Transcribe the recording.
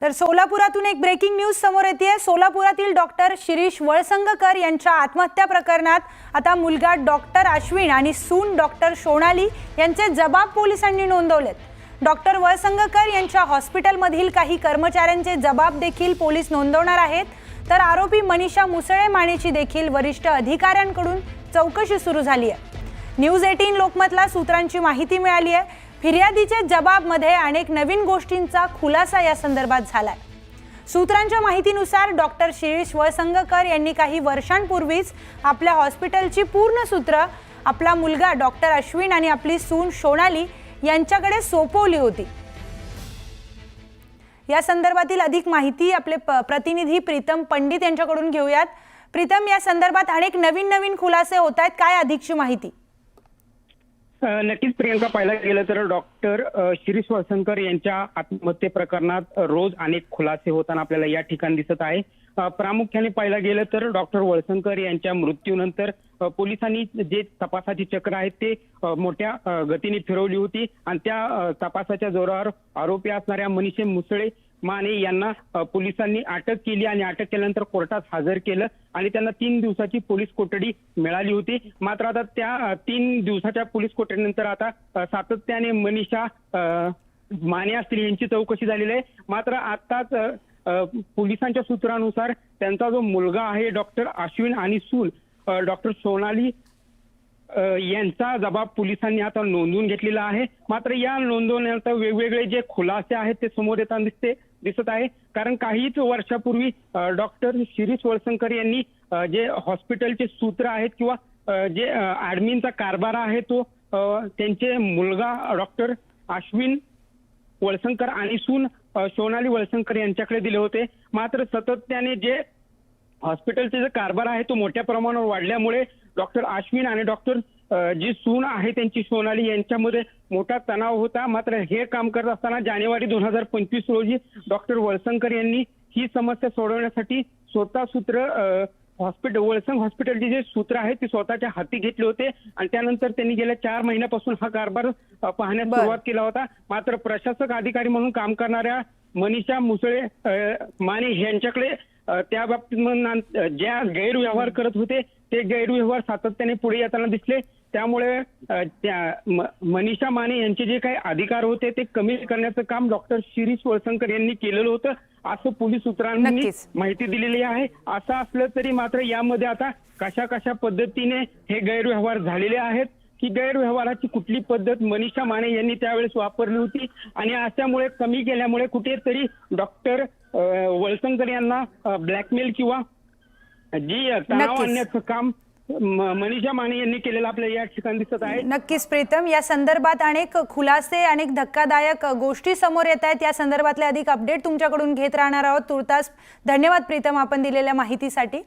तर सोलापुरातून एक breaking news समोर येते। सोलापुरातील डॉक्टर शिरीष वळसंगकर यांच्या आत्महत्या प्रकरणात आता मुलगा डॉक्टर अश्विन आणि सून डॉक्टर सोनाली यांचे जबाब पोलिसांनी नोंदवलेत। डॉक्टर वळसंगकर यांच्या हॉस्पिटलमधील काही कर्मचाऱ्यांचे जबाब देखील पोलीस नोंदवणार आहेत। तर आरोपी मनीषा मुसळे मानेची देखील वरिष्ठ अधिकाऱ्यांकडून चौकशी सुरू झाली आहे। न्यूज 18 लोकमतला सूत्रांची माहिती मिळाली आहे। फिर्यादीचे जबाबमध्ये अनेक नवीन गोष्टींचा खुलासा या संदर्भात झालाय। सूत्रांच्या माहितीनुसार डॉक्टर शिरीष वळसंगकर यांनी काही वर्षांपूर्वीच आपल्या हॉस्पिटलची पूर्ण सूत्र आपला मुलगा डॉक्टर अश्विन आणि आपली सून सोनाली यांच्याकडे सोपवली होती। या संदर्भातील अधिक माहिती आपले प्रतिनिधी प्रीतम पंडित यांच्याकडून घेऊयात। प्रीतम, या संदर्भात अनेक नवीन खुलासे होत आहेत, काय अधिकची माहिती? नक्कीच प्रियंका, पाहायला गेलं तर डॉक्टर शिरीष वळसंगकर यांच्या आत्महत्ये प्रकरणात रोज अनेक खुलासे होताना आपल्याला या ठिकाणी दिसत आहे। प्रामुख्याने पाहायला गेलं तर डॉक्टर वळसंगकर यांच्या मृत्यूनंतर पोलिसांनी जे तपासाची चक्र आहेत ते मोठ्या गतीने फिरवली होती आणि त्या तपासाच्या जोरावर आरोपी असणाऱ्या मनीषा मुसळे माने यांना पोलिसांनी अटक केली आणि अटक केल्यानंतर कोर्टात हजर केलं आणि त्यांना 3 दिवसाची पोलीस कोठडी मिळाली होती। मात्र आता त्या 3 दिवसाच्या पोलीस कोठडीनंतर आता सातत्याने मनीषा माने असतील यांची चौकशी झालेली आहे। मात्र आताच पोलिसांच्या सूत्रानुसार त्यांचा जो मुलगा आहे डॉक्टर अश्विन आणि सून डॉक्टर सोनाली यांचा जबाब पोलिसांनी आता नोंदवून घेतलेला आहे। मात्र या नोंदवण्यानंतर वेगवेगळे जे खुलासे आहेत ते समोर येताना दिसत आहे। कारण काहीच वर्षापूर्वी डॉक्टर शिरीष वळसंगकर यांनी जे हॉस्पिटलचे सूत्र आहेत किंवा जे ऍडमिनचा कारभार आहे तो त्यांचे मुलगा डॉक्टर अश्विन वळसंगकर आणि सून सोनाली वळसंगकर यांच्याकडे दिले होते। मात्र सातत्याने जे हॉस्पिटलचे जे कारभार आहे तो मोठ्या प्रमाणावर वाढल्यामुळे डॉक्टर अश्विन आणि डॉक्टर जी सून आहे त्यांची सोनाली यांच्यामध्ये मोठा तणाव होता। मात्र हे काम करत असताना जानेवारी 2025 रोजी डॉक्टर वळसंगकर यांनी ही समस्या सोडवण्यासाठी स्वतः सूत्र वळसंग हॉस्पिटलचे जे सूत्र आहेत ते स्वतःच्या हाती घेतले होते आणि त्यानंतर त्यांनी गेल्या 4 महिन्यापासून हा कारभार पाहण्यास सुरुवात केला होता। मात्र प्रशासक अधिकारी म्हणून काम करणाऱ्या मनीषा मुसळे माने यांच्याकडे त्या बाबतीत ज्या गैरव्यवहार करत होते ते गैरव्यवहार सातत्याने पुढे येताना दिसले। त्यामुळे मनीषा माने यांचे जे काही अधिकार होते ते कमी करण्याचं काम डॉक्टर शिरीष वळसंगकर यांनी केलेलं होतं असं पोलीस सूत्रांनी माहिती दिलेली आहे। असं असलं तरी मात्र यामध्ये आता कशा पद्धतीने हे गैरव्यवहार झालेले आहेत की गैरव्यवहाराची कुठली पद्धत मनीषा माने यांनी त्यावेळेस वापरली होती आणि अशामुळे कमी केल्यामुळे कुठेतरी डॉक्टर वळसंगकर यांना ब्लॅकमेल किंवा जी तणाव आणण्याचं काम मनीषा माने यांनी केलेलं आपल्याला या ठिकाणी दिसत आहे। नक्कीच प्रीतम, या संदर्भात अनेक खुलासे अनेक धक्कादायक गोष्टी समोर येत आहेत। या संदर्भातले अधिक अपडेट तुमच्याकडून घेत राहणार आहोत तुर्तास। धन्यवाद प्रीतम, आपण दिलेल्या माहितीसाठी।